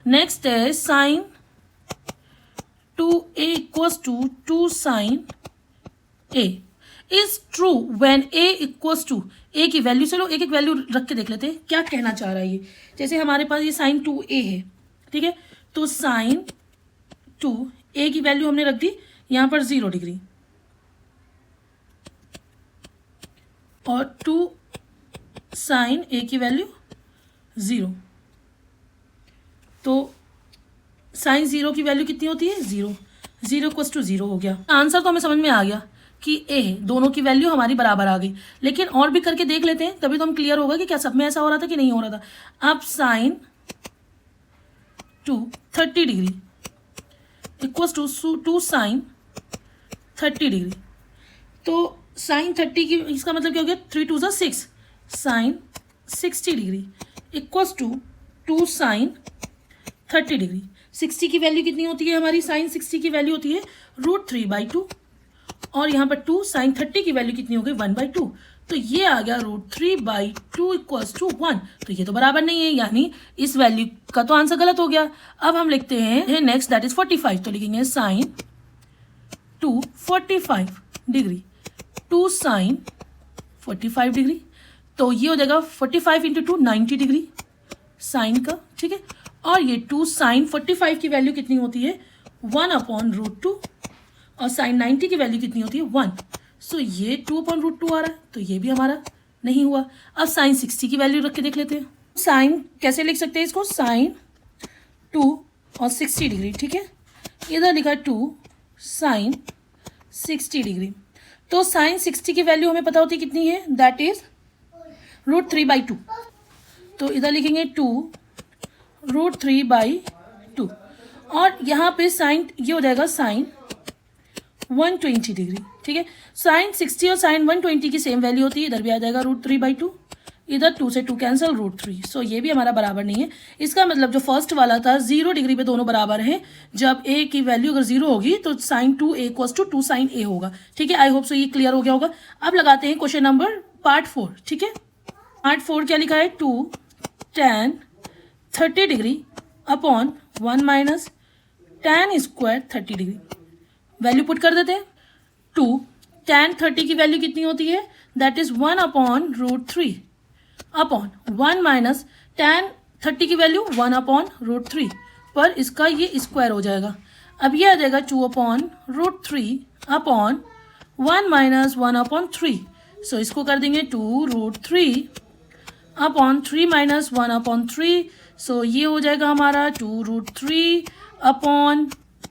Next है sine 2a equals to 2 sine a is true when a equals to a की value, चलो एक एक वैल्यू रख के देख लेते हैं क्या कहना चाह रहा है ये। जैसे हमारे पास ये साइन 2a है, ठीक है, तो साइन 2a की वैल्यू हमने रख दी यहाँ पर 0 डिग्री और 2 साइन a की वैल्यू 0, तो साइन 0 की वैल्यू कितनी होती है 0, 0 इक्वल्स टू 0 हो गया। आंसर तो हमें समझ में आ गया कि ए दोनों की वैल्यू हमारी बराबर आ गई, लेकिन और भी करके देख लेते हैं तभी तो हम क्लियर होगा कि क्या सब में ऐसा हो रहा था कि नहीं हो रहा था। अब sine 2 30 degree equals to 2 sine 30 degree, तो साइन 30 की इसका मतलब क्या हो गया 3 2 6, sine 60 degree equals to 2 sine 30 degree. 60 की वैल्यू कितनी होती है हमारी, साइन 60 की वैल्यू होती है √3/2 और यहाँ पर 2 साइन 30 की वैल्यू कितनी हो गई 1/2, तो ये आ गया √3/2 इक्वल्स टू 1। तो ये तो बराबर नहीं है, यानी इस वैल्यू का तो आंसर गलत हो गया। अब हम लिखते हैं नेक्स्ट दैट इज 45, तो लिखेंगे साइन 2 45 डिग्री 2 साइन 45 डिग्री, तो ये हो जाएगा 45 इंटू 2 90 डिग्री साइन का, ठीक है। और ये 2 साइन 45 की वैल्यू कितनी होती है 1/√2 और साइन 90 की वैल्यू कितनी होती है 1, सो ये 2/√2 आ रहा है, तो ये भी हमारा नहीं हुआ। अब साइन 60 की वैल्यू रख के देख लेते हैं। साइन कैसे लिख सकते हैं इसको, साइन 2 और 60 डिग्री, ठीक है, इधर लिखा 2 साइन 60 डिग्री, तो साइन 60 की वैल्यू हमें पता होती है कितनी है, दैट इज √3/2, तो इधर लिखेंगे 2 √3/2 और यहाँ पे साइन ये हो जाएगा साइन 120 डिग्री, ठीक है। साइन 60 और साइन 120 की सेम वैल्यू होती है, इधर भी आ जाएगा √3/2, इधर 2 से 2 कैंसिल √3, सो ये भी हमारा बराबर नहीं है। इसका मतलब जो फर्स्ट वाला था 0 डिग्री पे दोनों बराबर हैं, जब a की वैल्यू अगर 0 होगी तो sine 2a equals to 2 sine a होगा, ठीक है। आई होप सो ये क्लियर हो गया होगा। अब लगाते हैं क्वेश्चन नंबर पार्ट 4, ठीक है। पार्ट 4 क्या लिखा है, 2 tan 30 degree upon 1 minus tan square 30 degree, value put कर देते हैं। 2 tan 30 की वैल्यू कितनी होती है, that is 1/√3 upon 1 minus tan 30 की वैल्यू 1/√3, पर इसका ये स्क्वायर हो जाएगा। अब ये आ जाएगा 2/√3 अपॉन 1 माइनस 1/3, सो इसको कर देंगे 2√3 अपॉन 3 माइनस 1/3, सो ये हो जाएगा हमारा 2√3 अपॉन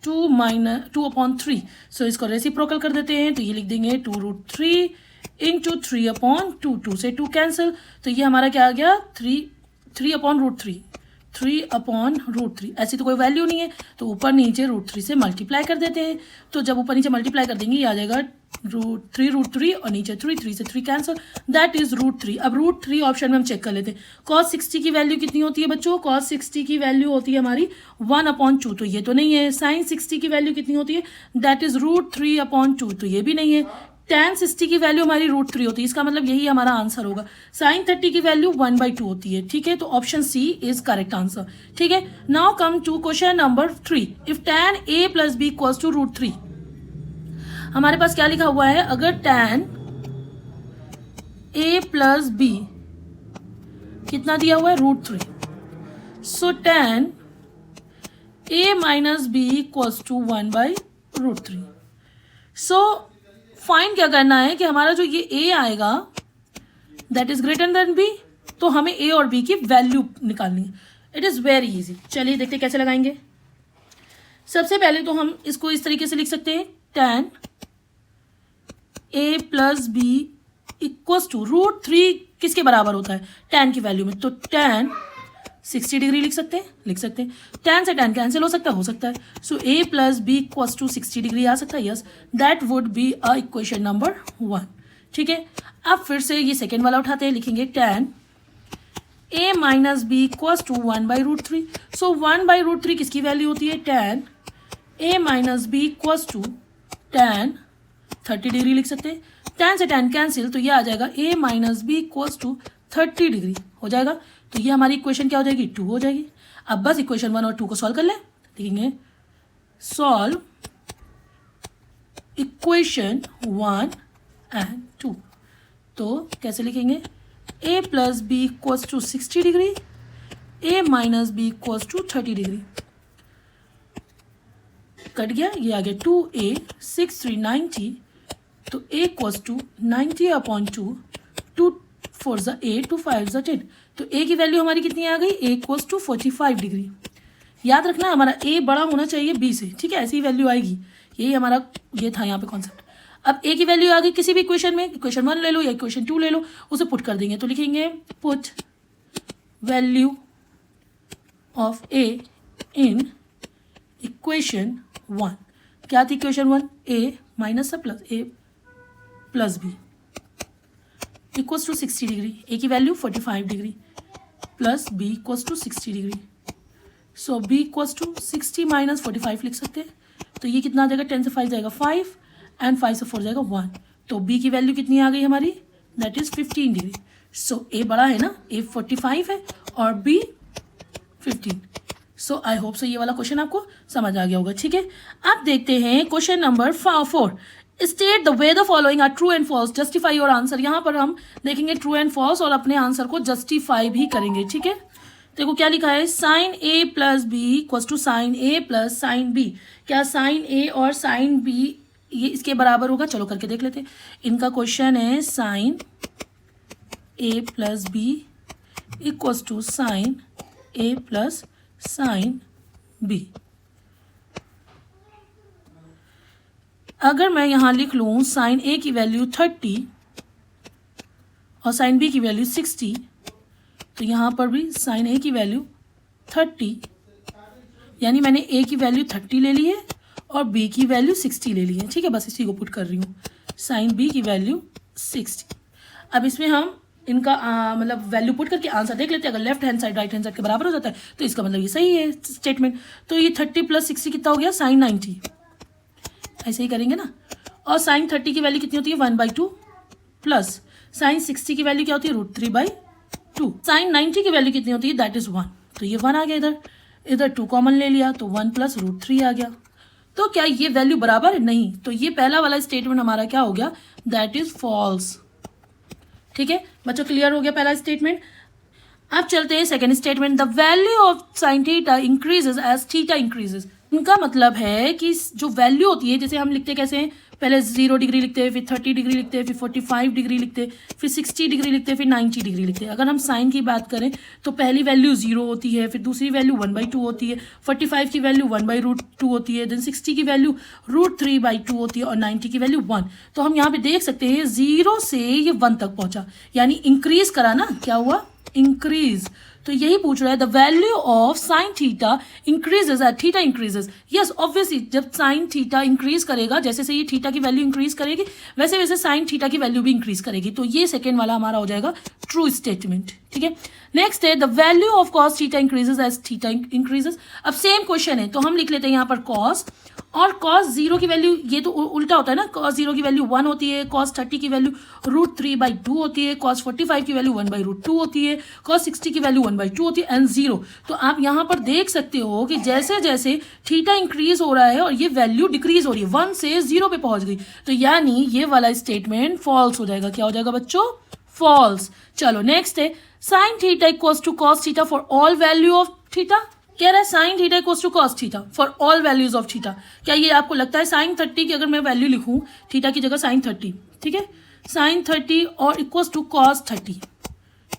2/3, सो इसको रेसिप्रोकल कर देते हैं, तो ये लिख देंगे 2√3 इंटू 3/2, 2 से 2 कैंसिल, तो ये हमारा क्या आ गया 3/√3, 3/√3। ऐसी तो कोई वैल्यू नहीं है, तो ऊपर नीचे √3 से मल्टीप्लाई कर देते हैं, तो जब ऊपर नीचे मल्टीप्लाई कर देंगे ये आ जाएगा √3 और नीचे 3 से 3 कैंसिल, दैट इज √3। अब √3 ऑप्शन में हम चेक कर लेते हैं। cos 60 की वैल्यू कितनी होती है बच्चों, cos 60 की वैल्यू होती है हमारी 1/2, तो ये तो नहीं है। sin 60 की वैल्यू कितनी होती है, दैट इज √3/2, तो ये भी नहीं है। tan 60 की वैल्यू हमारी √3 होती है, इसका मतलब यही हमारा आंसर होगा। sin 30 की वैल्यू 1/2 होती है, ठीक है, तो option C is correct answer, ठीक है। Now come to question number 3, if tan a plus b equals to √3, हमारे पास क्या लिखा हुआ है, अगर tan a प्लस b कितना दिया हुआ है √3, so tan a minus b equals to 1/√3। So find क्या करना है कि हमारा जो ये a आएगा that is greater than b, तो हमें a और b की वैल्यू निकालनी है। इट इज वेरी इजी, चलिए देखते कैसे लगाएंगे। सबसे पहले तो हम इसको इस तरीके से लिख सकते हैं, tan a plus b equals to √3 किसके बराबर होता है, tan की वैल्यू में, तो tan 60 डिग्री लिख सकते हैं। tan से tan कैंसिल हो सकता है, so a plus b equals to 60 degree आ सकता है, yes, that would be a equation number 1, ठीक है। अब फिर से ये सेकेंड वाला उठाते हैं, लिखेंगे tan a minus b equals to 1/√3, so 1/√3 किसकी वैल्यू होती है, tan a minus b equals to tan 30 degree लिख सकते हैं। tan से tan कैंसिल, तो ये आ जाएगा a minus b equals to 30 degree हो जाएगा, तो ये हमारी इक्वेशन क्या हो जाएगी 2 हो जाएगी। अब बस इक्वेशन 1 और 2 को सॉल्व कर लें। लिखेंगे सॉल्व इक्वेशन 1 एंड 2। तो कैसे लिखेंगे, a plus B equals to 60 degree, a minus B equals to 30 degree. Cut गया, ये आ गया 2a 6 3 90, तो a इक्वल्स टू 90 अपॉन 2, 2 4 8, 2 5 10। तो a की वैल्यू हमारी कितनी आ गई, a इक्वल्स टू 45 डिग्री। याद रखना हमारा a बड़ा होना चाहिए b से, ठीक है, ऐसी ही वैल्यू आएगी। यही हमारा ये था यहाँ पे कॉन्सेप्ट। अब a की वैल्यू आ गई किसी भी इक्वेशन में, इक्वेशन 1 ले लो या इक्वेशन 2 ले लो, उसे पुट कर देंगे। तो लिखेंगे put value of a in equation 1। क्या थी equation 1, a minus plus a plus B equals to 60 degree, a की value 45 degree plus b equals to 60 degree. So b equals to 60 minus 45 लिख सकते हैं। तो ये कितना आ जाएगा, 10 से 5 जाएगा 5 एंड 5 से 4 जाएगा 1। तो b की वैल्यू कितनी आ गई हमारी, that is 15 degree. So a बड़ा है ना, a 45 है और b 15। So I hope so ये वाला क्वेश्चन आपको समझ आ गया होगा, ठीक है। अब देखते हैं question number 4। State the way the following are true and false, justify your answer. यहाँ पर हम देखेंगे ट्रू एंड फॉल्स और अपने आंसर को जस्टिफाई भी करेंगे, ठीक है। देखो क्या लिखा है, sine A plus B equals to sine A plus sine B. क्या साइन ए और साइन बी ये इसके बराबर होगा, चलो करके देख लेते हैं। इनका क्वेश्चन है sine A plus B equals to sine A plus sine B. अगर मैं यहाँ लिख लूँ साइन ए की वैल्यू 30 और साइन बी की वैल्यू 60, तो यहाँ पर भी साइन ए की वैल्यू 30, यानी मैंने ए की वैल्यू 30 ले ली है और बी की वैल्यू 60 ले ली है, ठीक है। बस इसी को पुट कर रही हूँ, साइन बी की वैल्यू 60। अब इसमें हम इनका मतलब वैल्यू पुट करके आंसर देख लेते हैं। अगर left hand side right hand side के बराबर हो जाता है तो इसका मतलब ये सही है स्टेटमेंट। तो ये 30 प्लस 60 कितना हो गया, साइन 90। ऐसे ही करेंगे ना। और साइन 30 की वैल्यू कितनी होती है, 1/2 प्लस साइन 60 की वैल्यू क्या होती है, √3/2। साइन 90 की वैल्यू कितनी होती है, दैट इज 1। तो ये 1 आ गया, इधर 2 कॉमन ले लिया तो 1 प्लस √3 आ गया। तो क्या ये वैल्यू बराबर है, नहीं। तो ये पहला वाला स्टेटमेंट हमारा क्या हो गया, दैट इज फॉल्स, ठीक है बच्चों। क्लियर हो गया पहला स्टेटमेंट। अब चलते हैं second statement. The value of sine theta increases as theta increases. इनका मतलब है कि जो वैल्यू होती है, जैसे हम लिखते कैसे हैं, पहले 0 डिग्री लिखते हैं, फिर 30 डिग्री लिखते हैं, फिर 45 डिग्री लिखते हैं, फिर 60 डिग्री लिखते हैं, फिर 90 डिग्री लिखते हैं। अगर हम साइन की बात करें तो पहली वैल्यू 0 होती है, फिर दूसरी वैल्यू 1/2 होती है, 45 की वैल्यू 1/√2 होती है, देन 60 की वैल्यू √3/2 होती है और 90 की वैल्यू 1। तो हम यहाँ पे देख सकते हैं 0 से ये 1 तक पहुंचा, यानी इंक्रीज करा ना, क्या हुआ, इंक्रीज। तो यही पूछ रहा है the value of sine theta increases at theta increases. Yes obviously, जब साइन थीटा इंक्रीज करेगा, जैसे से ये थीटा की वैल्यू इंक्रीज करेगी वैसे वैसे साइन थीटा की वैल्यू भी इंक्रीज करेगी। तो ये सेकेंड वाला हमारा हो जाएगा ट्रू स्टेटमेंट, ठीक है। नेक्स्ट है the value of cos theta increases as theta increases. अब सेम क्वेश्चन है तो हम लिख लेते हैं यहाँ पर कॉस, और cos 0 की वैल्यू, ये तो उल्टा होता है ना, cos 0 की वैल्यू 1 होती है, cos 30 की वैल्यू √3/2 होती है, cos 45 की वैल्यू 1/√2 होती है, cos 60 की वैल्यू 1/2 होती है एंड 0। तो आप यहाँ पर देख सकते हो कि जैसे जैसे थीटा इंक्रीज हो रहा है और ये वैल्यू डिक्रीज हो रही है, 1 से 0 पे पहुंच गई, तो यानी ये वाला स्टेटमेंट फॉल्स हो जाएगा। क्या हो जाएगा बच्चों, फॉल्स। चलो नेक्स्ट है sine theta equals to cos theta for all value of theta. कह रहा है sine theta equals to cos theta for all values of theta. क्या ये आपको लगता है साइन 30 की अगर मैं वैल्यू लिखूं थीटा की जगह साइन 30, ठीक है, साइन 30 और इक्वल्स टू कॉस 30,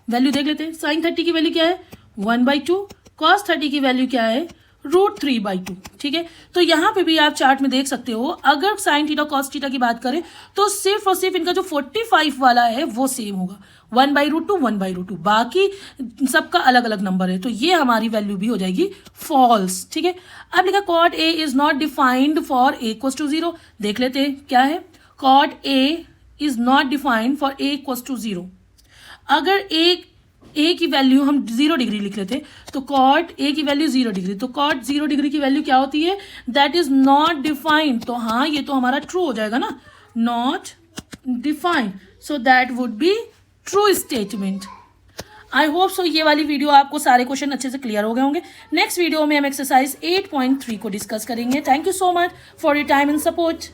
वैल्यू देख लेते हैं। साइन 30 की वैल्यू क्या है, 1/2, कॉस 30 की वैल्यू क्या है, √3/2, ठीक है। तो यहाँ पे भी आप चार्ट में देख सकते हो, अगर साइन थीटा कॉस थीटा की बात करें तो सिर्फ और सिर्फ इनका जो 45 वाला है वो सेम होगा, 1/√2 1/√2, बाकी सबका अलग अलग नंबर है। तो ये हमारी वैल्यू भी हो जाएगी फॉल्स, ठीक है। अब लिखा cot A is not defined for A equals to 0। देख लेते हैं क्या है, cot A is not defined for A equals to 0। अगर ए की वैल्यू हम 0 डिग्री लिख लेते तो कॉट ए की वैल्यू 0 डिग्री, तो कॉट 0 डिग्री की वैल्यू क्या होती है, दैट इज नॉट डिफाइंड। तो हाँ ये तो हमारा ट्रू हो जाएगा ना, not defined, so that would be true statement. I hope so ये वाली वीडियो आपको सारे क्वेश्चन अच्छे से क्लियर हो गए होंगे। नेक्स्ट वीडियो में हम एक्सरसाइज 8.3 को डिस्कस करेंगे। Thank you so much for your time and support.